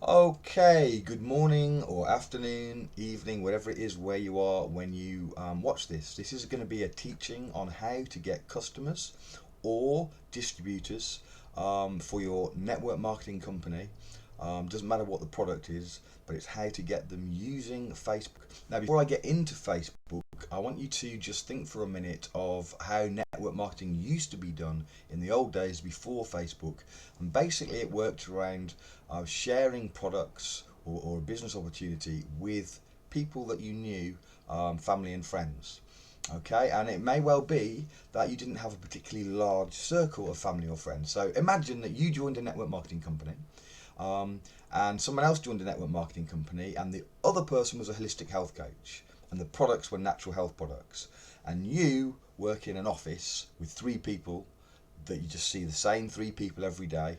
Okay, good morning or afternoon, evening, whatever it is where you are when you watch this. This is going to be a teaching on how to get customers or distributors for your network marketing company. Doesn't matter what the product is, but it's how to get them using Facebook. Now, before I get into Facebook, I want you to just think for a minute of how network marketing used to be done in the old days before Facebook. And basically, it worked around sharing products or a business opportunity with people that you knew, family and friends. Okay, and it may well be that you didn't have a particularly large circle of family or friends. So imagine that you joined a network marketing company, and someone else joined a network marketing company, and the other person was a holistic health coach, and the products were natural health products. And you work in an office with three people that you just see the same three people every day.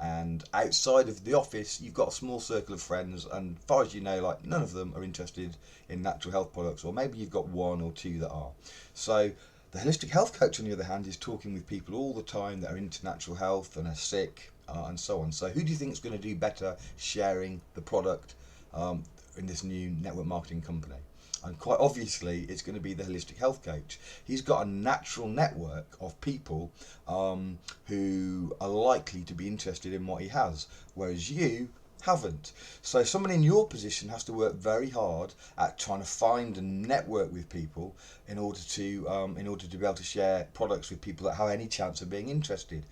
And outside of the office, you've got a small circle of friends, and as far as you know, like none of them are interested in natural health products, or maybe you've got one or two that are. So the holistic health coach, on the other hand, is talking with people all the time that are into natural health and are sick, and so on. So who do you think is going to do better sharing the product in this new network marketing company? And quite obviously, it's going to be the holistic health coach. He's got a natural network of people who are likely to be interested in what he has, whereas you haven't. So someone in your position has to work very hard at trying to find and network with people in order to be able to share products with people that have any chance of being interested.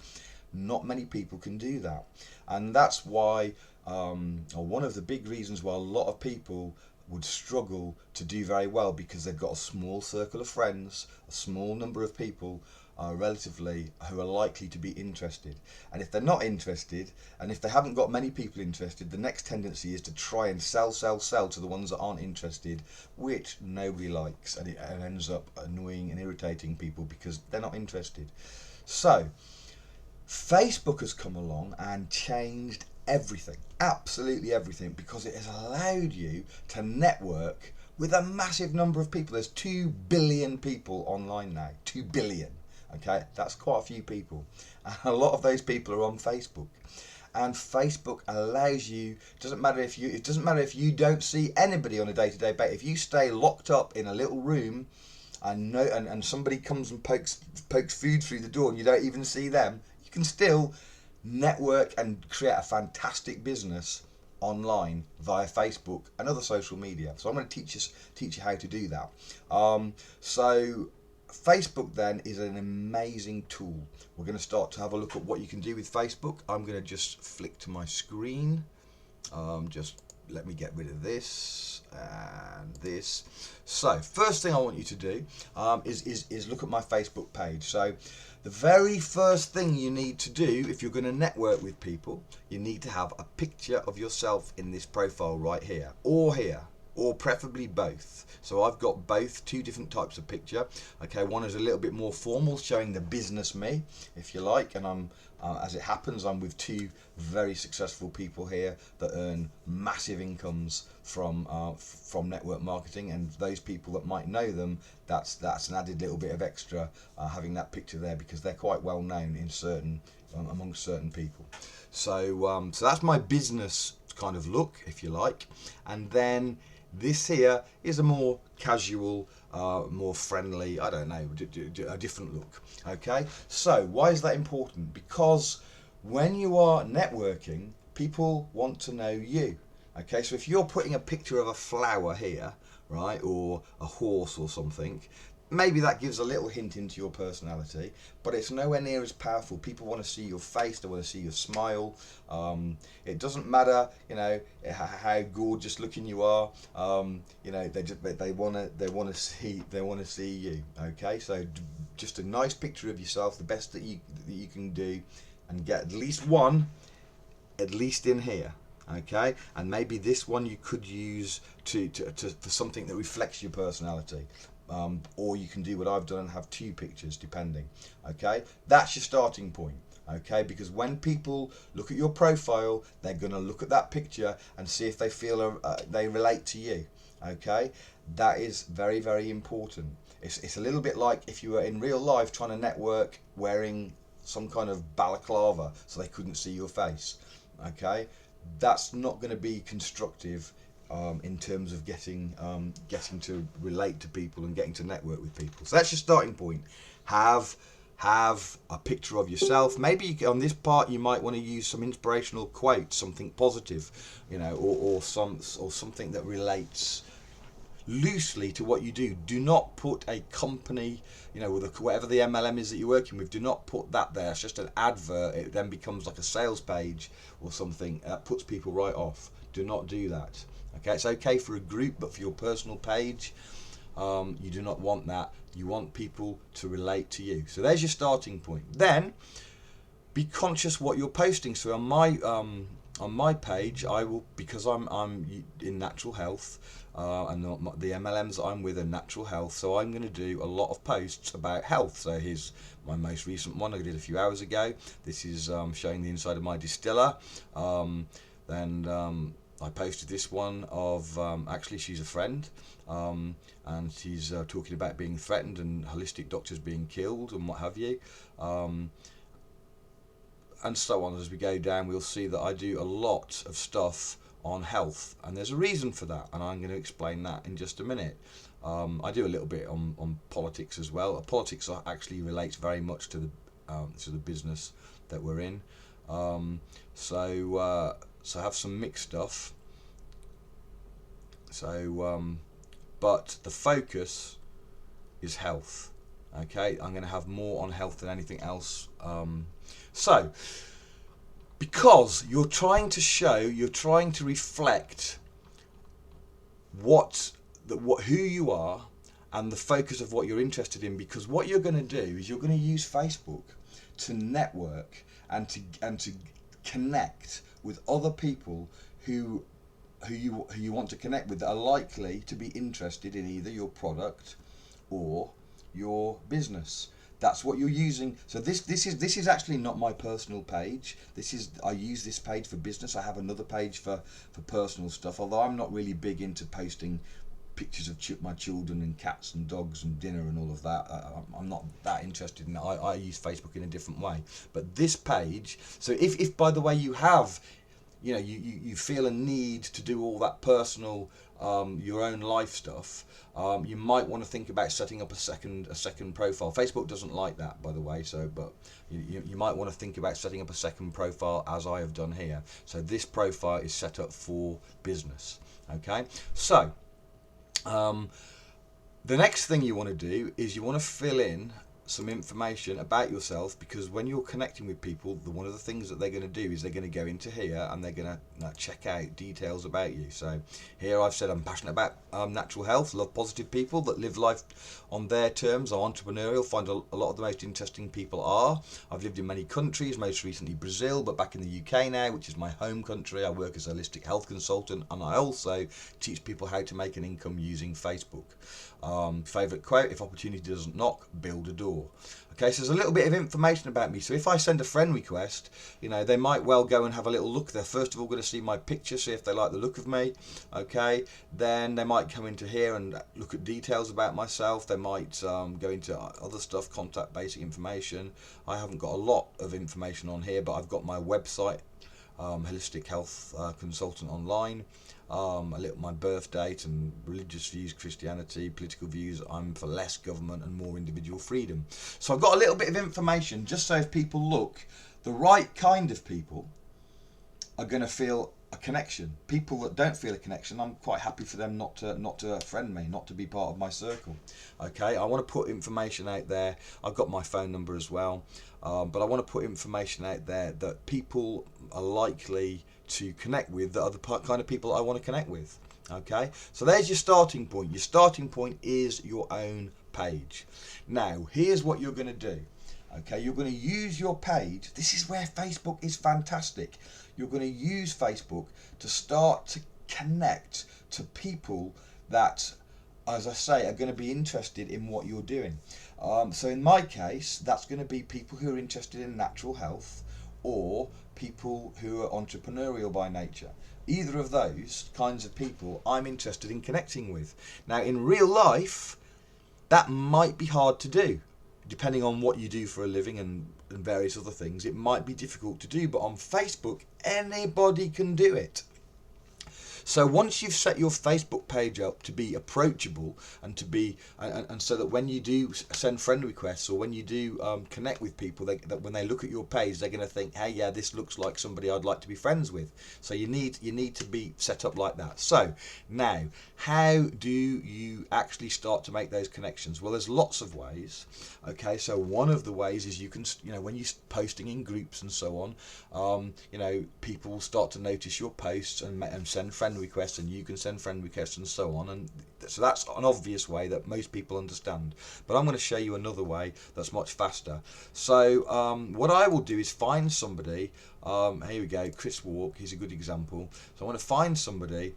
Not many people can do that, and that's why, or one of the big reasons why a lot of people would struggle to do very well, because they've got a small circle of friends, a small number of people relatively who are likely to be interested. And if they're not interested, and if they haven't got many people interested, the next tendency is to try and sell to the ones that aren't interested, which nobody likes, and it ends up annoying and irritating people because they're not interested. So Facebook has come along and changed everything, absolutely everything, because it has allowed you to network with a massive number of people. There's 2 billion people online now. 2 billion. Okay, that's quite a few people. And a lot of those people are on Facebook. And Facebook allows you, it doesn't matter if you don't see anybody on a day-to-day basis. If you stay locked up in a little room and somebody comes and pokes food through the door and you don't even see them, you can still network and create a fantastic business online via Facebook and other social media. So I'm going to teach you how to do that. So Facebook then is an amazing tool. We're going to start to have a look at what you can do with Facebook. I'm going to just flick to my screen. Just let me get rid of this and this. So first thing I want you to do is look at my Facebook page. So the very first thing you need to do if you're going to network with people, you need to have a picture of yourself in this profile right here, or preferably both. So I've got both, two different types of picture. Okay, one is a little bit more formal, showing the business me, if you like, and I'm as it happens, I'm with two very successful people here that earn massive incomes from network marketing, and those people that might know them, that's an added little bit of extra having that picture there, because they're quite well known in amongst certain people. So that's my business kind of look, if you like, and then this here is a more casual, more friendly, I don't know, a different look. Okay, so why is that important? Because when you are networking, people want to know you. Okay, so if you're putting a picture of a flower here, right, or a horse or something, maybe that gives a little hint into your personality, but it's nowhere near as powerful. People want to see your face, they want to see your smile. It doesn't matter, how gorgeous looking you are. They want to see you. Okay, so just a nice picture of yourself, the best that you can do, and get at least one, at least in here. Okay, and maybe this one you could use for something that reflects your personality. Or you can do what I've done and have two pictures depending. Okay, that's your starting point. Okay, because when people look at your profile, they're going to look at that picture and see if they feel they relate to you. Okay, that is very, very important. It's a little bit like if you were in real life trying to network wearing some kind of balaclava so they couldn't see your face. Okay, that's not going to be constructive in terms of getting to relate to people and getting to network with people. So that's your starting point. Have a picture of yourself. Maybe on this part you might want to use some inspirational quote, something positive, or something that relates loosely to what you do. Do not put a company, with whatever the MLM is that you're working with, do not put that there. It's just an advert. It then becomes like a sales page or something. That puts people right off. Do not do that. Okay, it's okay for a group, but for your personal page, you do not want that. You want people to relate to you. So there's your starting point. Then be conscious what you're posting. So on my page, I will, because I'm in natural health, and the MLMs that I'm with are natural health, so I'm going to do a lot of posts about health. So here's my most recent one I did a few hours ago. This is showing the inside of my distiller. Then I posted this one of, actually she's a friend, and she's talking about being threatened and holistic doctors being killed and what have you. And so on. As we go down, we'll see that I do a lot of stuff on health, and there's a reason for that, and I'm going to explain that in just a minute. I do a little bit on politics as well. Politics actually relates very much to the business that we're in. So I have some mixed stuff. But the focus is health. Okay, I'm going to have more on health than anything else. So, because you're trying to reflect who you are and the focus of what you're interested in. Because what you're going to do is you're going to use Facebook to network and to connect with other people who you want to connect with, that are likely to be interested in either your product or your business. That's what you're using. So this is actually not my personal page. I use this page for business. I have another page for personal stuff, although I'm not really big into posting pictures of my children and cats and dogs and dinner and all of that. I'm not that interested in that. I use Facebook in a different way. But this page, so if by the way you have, you feel a need to do all that personal, your own life stuff, you might want to think about setting up a second profile. Facebook doesn't like that, by the way. But you might want to think about setting up a second profile, as I have done here. So this profile is set up for business. Okay, so the next thing you want to do is you want to fill in some information about yourself, because when you're connecting with people, one of the things that they're going to do is they're going to go into here and they're going to check out details about you. So here I've said I'm passionate about natural health, love positive people that live life on their terms, I'm entrepreneurial, find a lot of the most interesting people are. I've lived in many countries, most recently Brazil, but back in the UK now, which is my home country. I work as a holistic health consultant, and I also teach people how to make an income using Facebook. Favourite quote: if opportunity doesn't knock, build a door. Okay, so there's a little bit of information about me. So if I send a friend request, they might well go and have a little look. They're first of all going to see my picture, see if they like the look of me. Okay, then they might come into here and look at details about myself. They might go into other stuff, contact basic information. I haven't got a lot of information on here, but I've got my website, Holistic Health Consultant Online. My birth date and religious views, Christianity, political views. I'm for less government and more individual freedom. So I've got a little bit of information, just so if people look, the right kind of people are going to feel a connection. People that don't feel a connection, I'm quite happy for them not to friend me, not to be part of my circle. Okay, I want to put information out there. I've got my phone number as well, but I want to put information out there that people are likely to connect with, that are the kind of people I want to connect with. Okay, so there's your starting point. Your starting point is your own page. Now here's what you're going to do. Okay, you're going to use your page. This is where Facebook is fantastic. You're going to use Facebook to start to connect to people that, as I say, are going to be interested in what you're doing. So in my case, that's going to be people who are interested in natural health, or people who are entrepreneurial by nature. Either of those kinds of people I'm interested in connecting with. Now in real life, that might be hard to do, depending on what you do for a living and various other things, it might be difficult to do. But on Facebook, anybody can do it. So once you've set your Facebook page up to be approachable and to be and so that when you do send friend requests or when you do connect with people, that when they look at your page, they're going to think, hey, yeah, this looks like somebody I'd like to be friends with. So you need to be set up like that. So now, how do you actually start to make those connections? Well, there's lots of ways. Okay, so one of the ways is you can, when you're posting in groups and so on, people start to notice your posts and send friend requests, and you can send friend requests and so on, and so that's an obvious way that most people understand. But I'm going to show you another way that's much faster. So what I will do is find somebody. Here we go, Chris Walk. He's a good example. So I want to find somebody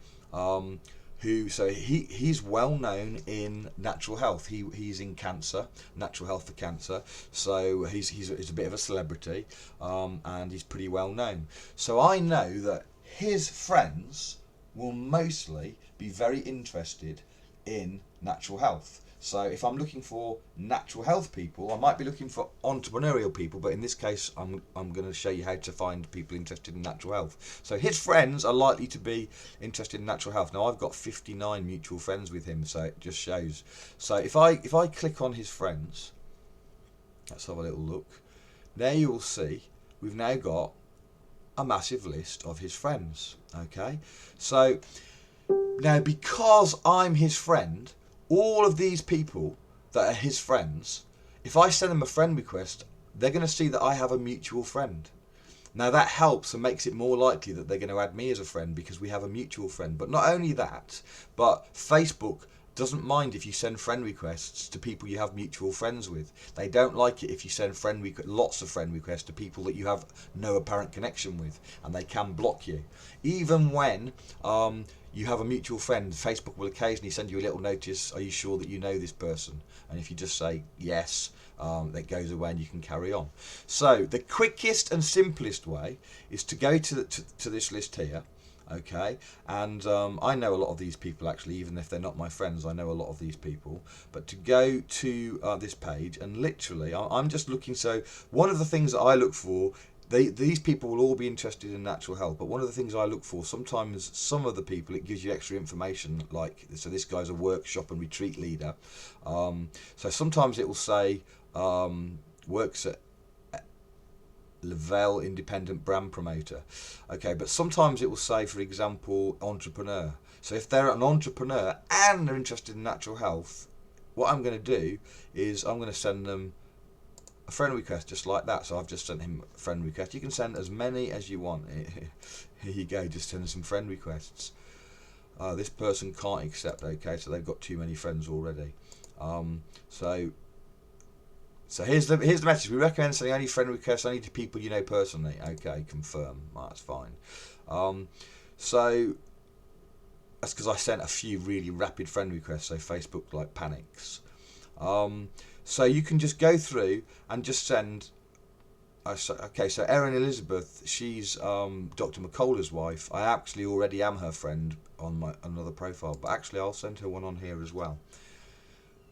he's well known in natural health. He's in cancer, natural health for cancer. So he's a bit of a celebrity, and he's pretty well known. So I know that his friends will mostly be very interested in natural health. So if I'm looking for natural health people, I might be looking for entrepreneurial people, but in this case I'm going to show you how to find people interested in natural health. So his friends are likely to be interested in natural health. Now I've got 59 mutual friends with him, so it just shows. So if I click on his friends, let's have a little look. There you will see we've now got a massive list of his friends. Okay, so now because I'm his friend, all of these people that are his friends, if I send them a friend request, they're going to see that I have a mutual friend. Now that helps and makes it more likely that they're going to add me as a friend because we have a mutual friend. But not only that, but Facebook doesn't mind if you send friend requests to people you have mutual friends with. They don't like it if you send lots of friend requests to people that you have no apparent connection with, and they can block you. Even when you have a mutual friend, Facebook will occasionally send you a little notice, are you sure that you know this person? And if you just say yes, that goes away and you can carry on. So the quickest and simplest way is to go to this list here. Okay, and I know a lot of these people actually, even if they're not my friends. I know a lot of these people. But to go to this page, and literally I'm just looking. So one of the things that I look for, these people will all be interested in natural health, but one of the things I look for, sometimes some of the people, it gives you extra information, like, so this guy's a workshop and retreat leader. So sometimes it will say works at Lavelle Independent Brand Promoter. Okay, but sometimes it will say, for example, entrepreneur. So if they're an entrepreneur and they're interested in natural health, what I'm going to do is I'm going to send them a friend request just like that. So I've just sent him a friend request. You can send as many as you want. Here you go, just send some friend requests. This person can't accept. Okay, so they've got too many friends already. So here's the message. We recommend sending only friend requests only to people you know personally. Okay, confirm. That's fine. So that's because I sent a few really rapid friend requests, so Facebook like panics. So you can just go through and just send. Okay, so Erin Elizabeth, she's Dr. McCullough's wife. I actually already am her friend on my another profile, but actually I'll send her one on here as well.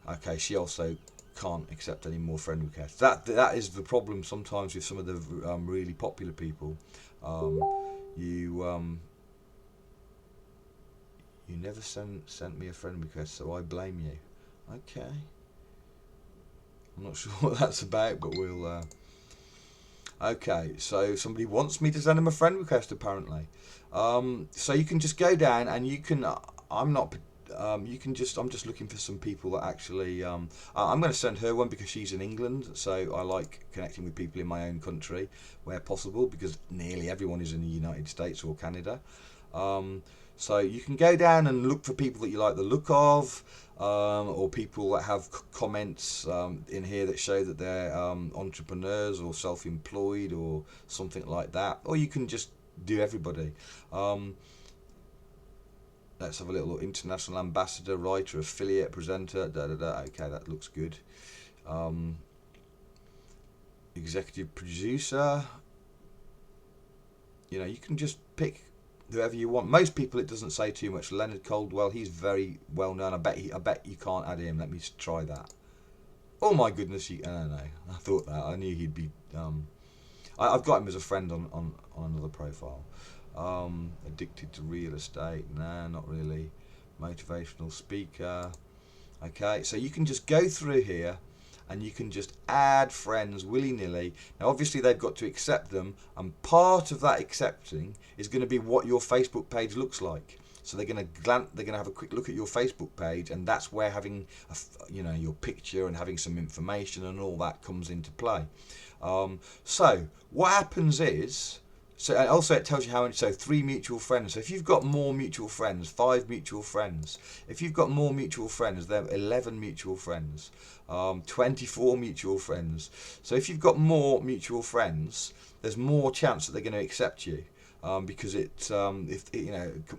Okay, she also can't accept any more friend requests. That is the problem sometimes with some of the really popular people. You never sent me a friend request, so I blame you. Okay, I'm not sure what that's about, but we'll. Okay, so somebody wants me to send them a friend request apparently. So you can just go down and you can. You can just. I'm just looking for some people that actually. I'm going to send her one because she's in England, so I like connecting with people in my own country where possible, because nearly everyone is in the United States or Canada. So you can go down and look for people that you like the look of, or people that have comments in here that show that they're entrepreneurs or self-employed or something like that. Or you can just do everybody. Let's have a little look. International ambassador, writer, affiliate, presenter, Okay, that looks good. Executive producer. You can just pick whoever you want. Most people, it doesn't say too much. Leonard Coldwell, he's very well known. I bet you can't add him. Let me try that. Oh my goodness, I don't know. I thought that. I knew he'd be. I've got him as a friend on another profile. Addicted to real estate? Nah, not really. Motivational speaker. Okay, so you can just go through here and you can just add friends willy-nilly. Now obviously they've got to accept them, and part of that accepting is going to be what your Facebook page looks like. So they're going to have a quick look at your Facebook page, and that's where having your picture and having some information and all that comes into play. So what happens is, so also it tells you how many, so 3 mutual friends. So if you've got more mutual friends, 5 mutual friends. If you've got more mutual friends, there are 11 mutual friends, 24 mutual friends. So if you've got more mutual friends, there's more chance that they're going to accept you. Because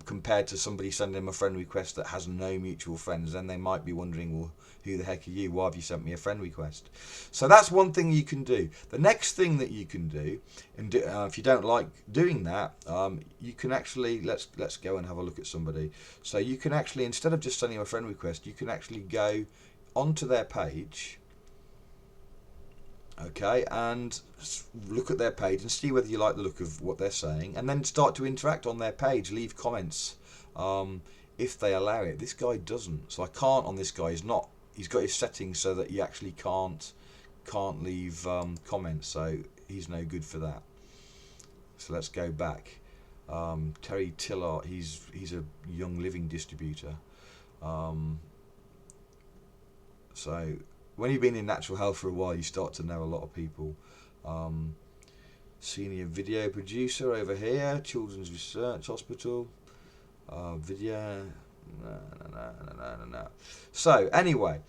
compared to somebody sending them a friend request that has no mutual friends, then they might be wondering, well, who the heck are you? Why have you sent me a friend request? So that's one thing you can do. The next thing that you can do, and if you don't like doing that, you can actually let's go and have a look at somebody. So you can actually, instead of just sending a friend request, you can actually go onto their page. Okay, and look at their page and see whether you like the look of what they're saying, and then start to interact on their page, leave comments if they allow it. This guy doesn't, so I can't on this guy. He's got his settings so that you actually can't leave comments, so he's no good for that. So let's go back. Terry Tillart, he's a Young Living distributor. So when you've been in natural health for a while, you start to know a lot of people. Senior video producer over here, Children's Research Hospital. Video. No. So anyway,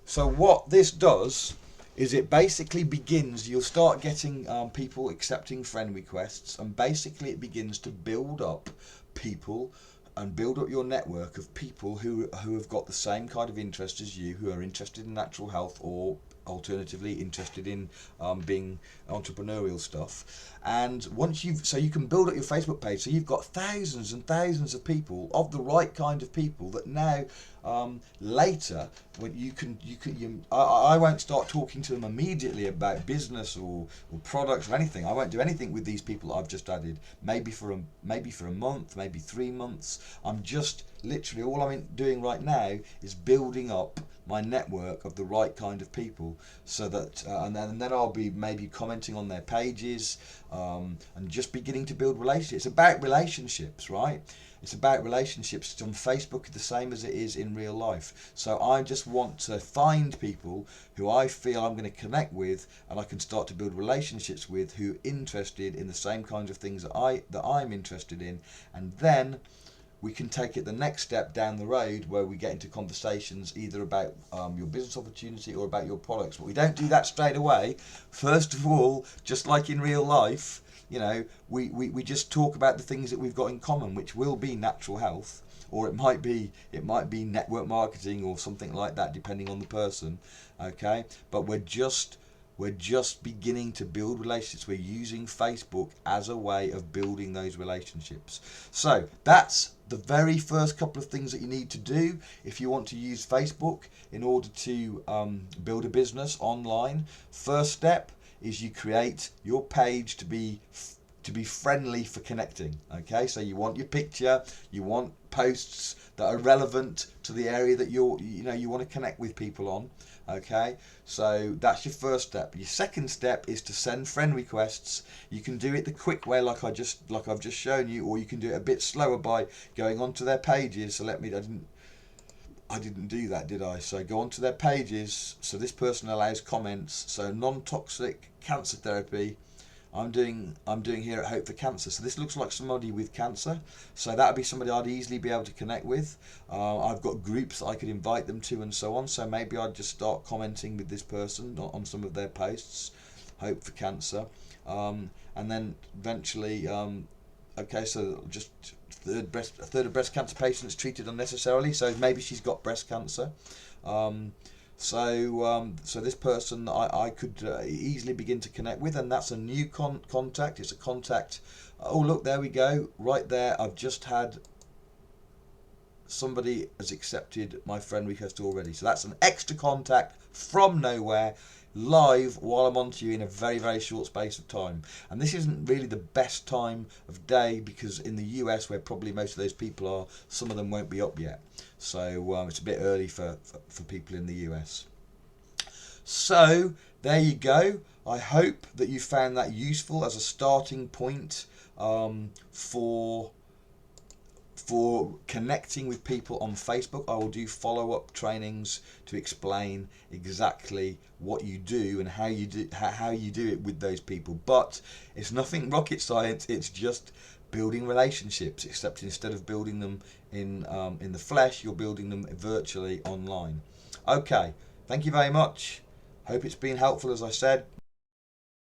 so what this does is it basically begins, you'll start getting people accepting friend requests, and basically it begins to build up people and build up your network of people who have got the same kind of interest as you, who are interested in natural health, or alternatively interested in being entrepreneurial stuff. And so you can build up your Facebook page, so you've got thousands and thousands of people, of the right kind of people, that now later when I won't start talking to them immediately about business or products or anything. I won't do anything with these people I've just added, maybe for a month, maybe 3 months. I'm just literally, all I'm doing right now is building up my network of the right kind of people, so that and then I'll be maybe commenting on their pages, and just beginning to build relationships. It's about relationships, right? It's about relationships on Facebook, the same as it is in real life. So I just want to find people who I feel I'm going to connect with, and I can start to build relationships with, who are interested in the same kinds of things that I'm interested in, and then we can take it the next step down the road, where we get into conversations either about your business opportunity or about your products. But we don't do that straight away. First of all, just like in real life, we just talk about the things that we've got in common, which will be natural health, or it might be network marketing or something like that, depending on the person. Okay, but we're just beginning to build relationships. We're using Facebook as a way of building those relationships. So that's the very first couple of things that you need to do if you want to use Facebook in order to build a business online. First step is you create your page to be friendly for connecting. Okay, so you want your picture, you want posts that are relevant to the area that you want to connect with people on. Okay, so that's your first step. Your second step is to send friend requests. You can do it the quick way, like I've just shown you, or you can do it a bit slower by going onto their pages. So I didn't do that, did I? So go onto their pages. So this person allows comments. So non-toxic cancer therapy. I'm doing here at Hope for Cancer. So this looks like somebody with cancer. So that would be somebody I'd easily be able to connect with. I've got groups that I could invite them to and so on. So maybe I'd just start commenting with this person on some of their posts. Hope for Cancer. And then eventually, okay, so just a third of breast cancer patients treated unnecessarily. So maybe she's got breast cancer. So this person I could easily begin to connect with, and that's a new contact. It's a contact. Oh, look, there we go. Right there, I've just had somebody has accepted my friend request already. So that's an extra contact from nowhere, live while I'm on to you in a very, very short space of time. And this isn't really the best time of day, because in the US, where probably most of those people are, some of them won't be up yet. So it's a bit early for people in the US. So there you go. I hope that you found that useful as a starting point for connecting with people on Facebook. I will do follow-up trainings to explain exactly what you do and how you do it with those people. But it's nothing rocket science. It's just building relationships, except instead of building them in the flesh, you're building them virtually online. Okay, thank you very much. Hope it's been helpful, as I said.